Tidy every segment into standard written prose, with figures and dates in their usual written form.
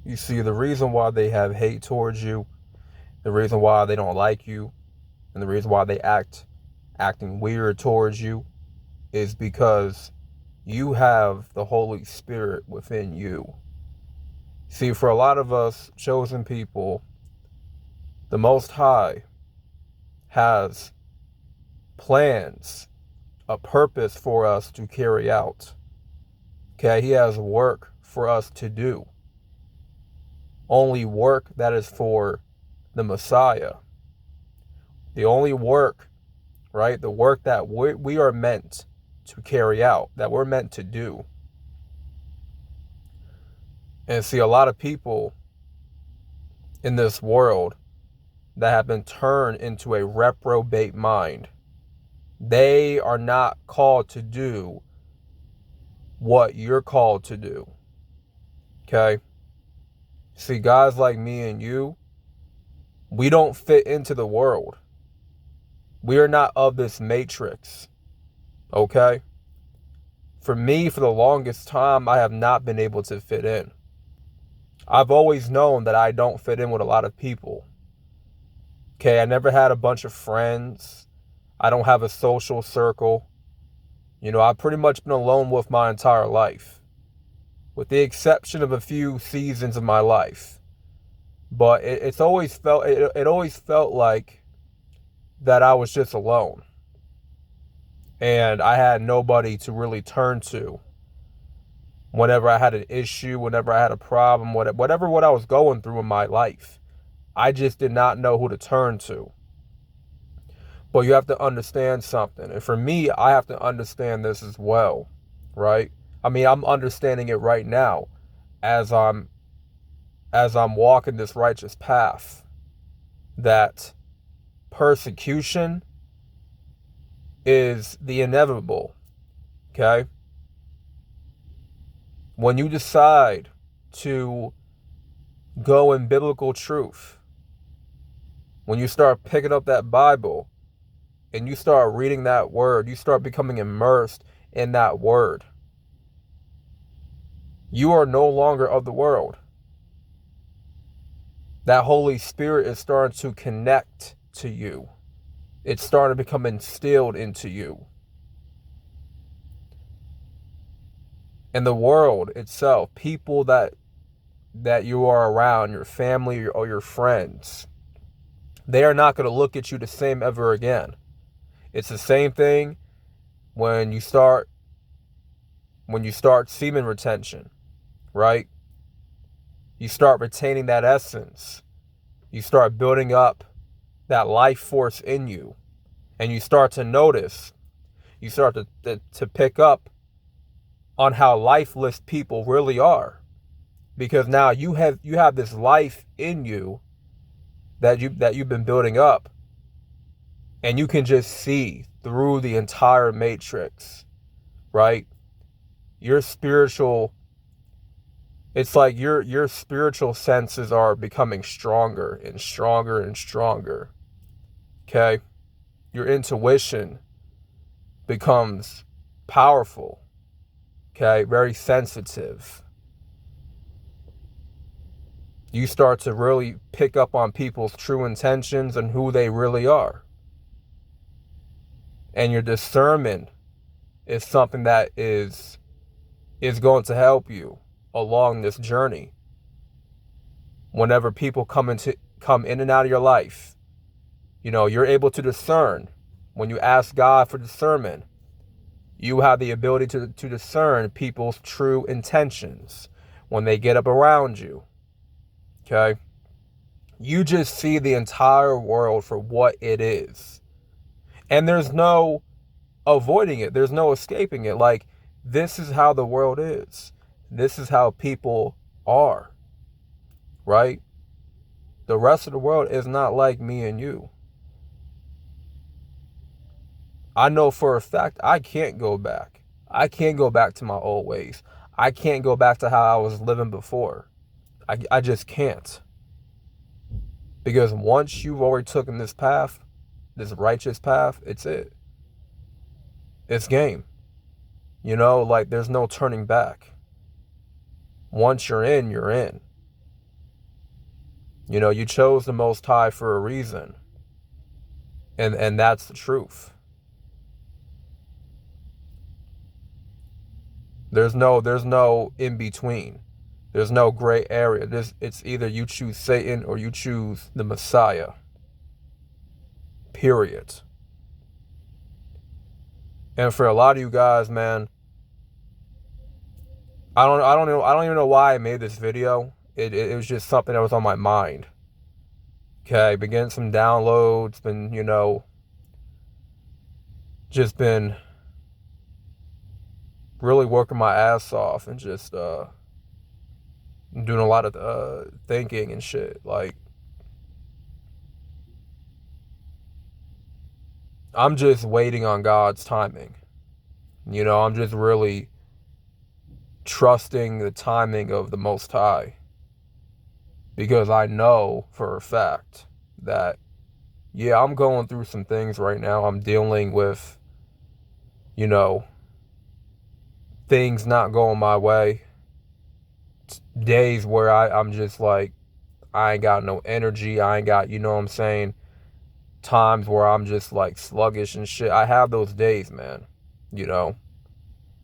You see, the reason why they have hate towards you, the reason why they don't like you, and the reason why they acting weird towards you is because you have the Holy Spirit within you. See, for a lot of us chosen people, the Most High has plans, a purpose for us to carry out. Okay, He has work for us to do. Only work that is for the Messiah. The only work, right? The work that we are meant to carry out, that we're meant to do. And see, a lot of people in this world that have been turned into a reprobate mind, they are not called to do what you're called to do. Okay? See, guys like me and you, we don't fit into the world. We are not of this matrix. Okay? For me, for the longest time, I have not been able to fit in. I've always known that I don't fit in with a lot of people. Okay, I never had a bunch of friends. I don't have a social circle. I've pretty much been alone with my entire life, with the exception of a few seasons of my life. But it always felt like that I was just alone. And I had nobody to really turn to whenever I had an issue, whenever I had a problem, whatever what I was going through in my life. I just did not know who to turn to. But you have to understand something. And for me, I have to understand this as well, right? I mean, I'm understanding it right now as I'm walking this righteous path, that persecution is the inevitable. Okay? When you decide to go in biblical truth, when you start picking up that Bible and you start reading that word, you start becoming immersed in that word, you are no longer of the world. That Holy Spirit is starting to connect to you. It's starting to become instilled into you. And the world itself, people that you are around, your family or your friends, they are not going to look at you the same ever again. It's the same thing when you start semen retention, right? You start retaining that essence. You start building up that life force in you, and you start to notice, you start to pick up on how lifeless people really are, because now you have this life in you that you've been building up, and you can just see through the entire matrix, right? Your spiritual It's like your spiritual senses are becoming stronger and stronger and stronger. Okay? Your intuition becomes powerful. Okay? Very sensitive. You start to really pick up on people's true intentions and who they really are. And your discernment is something that is going to help you along this journey. Whenever people come in and out of your life, you're able to discern. When you ask God for discernment, you have the ability to discern people's true intentions when they get up around you. Okay? You just see the entire world for what it is. And there's no avoiding it. There's no escaping it. Like, this is how the world is. This is how people are. Right? The rest of the world is not like me and you. I know for a fact I can't go back. I can't go back to my old ways. I can't go back to how I was living before. I just can't. Because once you've already taken this path, this righteous path, it's it. It's game. Like, there's no turning back. Once you're in, you're in. You know, you chose the Most High for a reason. And that's the truth. There's no in between. There's no gray area. It's either you choose Satan or you choose the Messiah. Period. And for a lot of you guys, man, I don't even know why I made this video. It was just something that was on my mind. Okay, been getting some downloads, been, you know, just been really working my ass off and just doing a lot of thinking and shit. Like, I'm just waiting on God's timing. You know, I'm just really trusting the timing of the Most High, because I know for a fact that, yeah, I'm going through some things right now. I'm dealing with, you know, things not going my way. Days where I'm just like, I ain't got no energy. I ain't got, you know what I'm saying? Times where I'm just like sluggish and shit. I have those days, man. You know,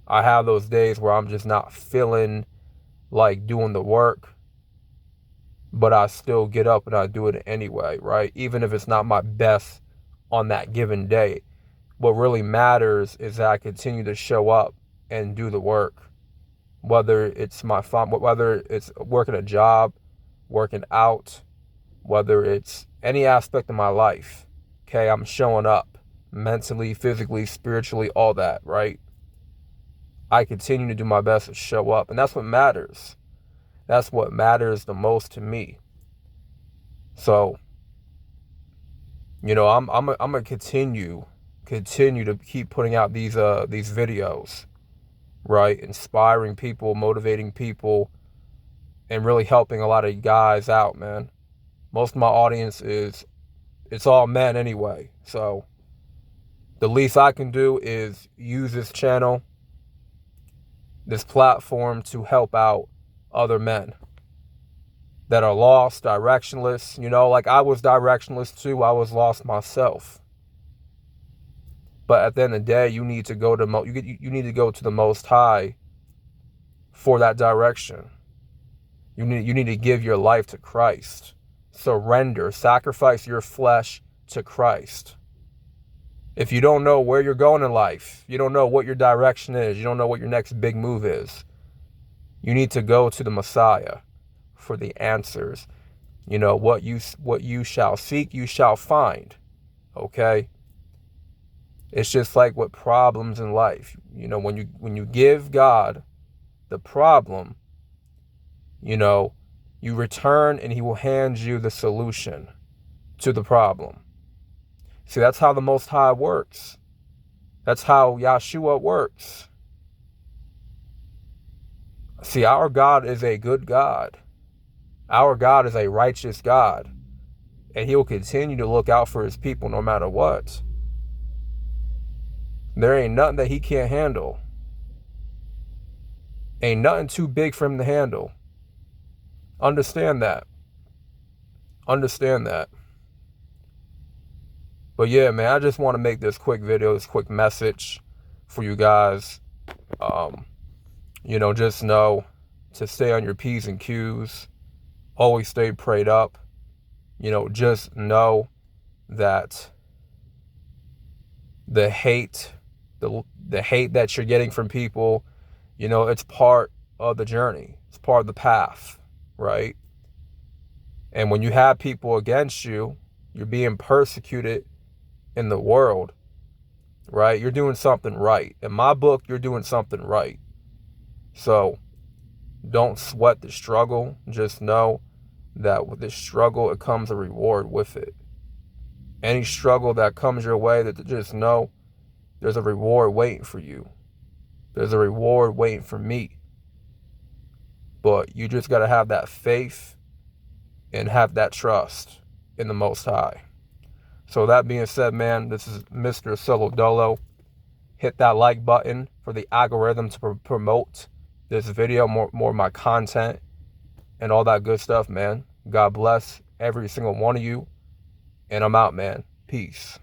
I have those days where I'm just not feeling like doing the work, but I still get up and I do it anyway, right? Even if it's not my best on that given day. What really matters is that I continue to show up and do the work. Whether it's whether it's working a job, working out, whether it's any aspect of my life. Okay, I'm showing up mentally, physically, spiritually, all that, right? I continue to do my best to show up, and that's what matters. That's what matters the most to me. So, you know, I'm gonna continue to keep putting out these videos, right? Inspiring people, motivating people, and really helping a lot of guys out, man. Most of my audience it's all men anyway. So the least I can do is use this channel, this platform, to help out other men that are lost, directionless. You know, like I was directionless too. I was lost myself. But at the end of the day, you need to go to you need to go to the Most High for that direction. You need to give your life to Christ. Surrender, sacrifice your flesh to Christ. If you don't know where you're going in life, you don't know what your direction is, you don't know what your next big move is, you need to go to the Messiah for the answers. You know, what you shall seek, you shall find. Okay? It's just like with problems in life. You know, when you give God the problem, you know, you return and he will hand you the solution to the problem. See, that's how the Most High works. That's how Yahshua works. See, our God is a good God. Our God is a righteous God. And he will continue to look out for his people no matter what. There ain't nothing that he can't handle. Ain't nothing too big for him to handle. Understand that. Understand that. But yeah, man, I just want to make this quick video, this quick message for you guys. You know, just know to stay on your P's and Q's. Always stay prayed up. You know, just know that the hate, the hate that you're getting from people, you know, it's part of the journey. It's part of the path, right? And when you have people against you, you're being persecuted in the world, right? You're doing something right. In my book, you're doing something right. So don't sweat the struggle. Just know that with this struggle, it comes a reward with it. Any struggle that comes your way, that just know there's a reward waiting for you. There's a reward waiting for me. But you just got to have that faith and have that trust in the Most High. So that being said, man, this is Mr. Solo Dolo. Hit that like button for the algorithm to promote this video, more of my content and all that good stuff, man. God bless. every single one of you. And I'm out, man. Peace.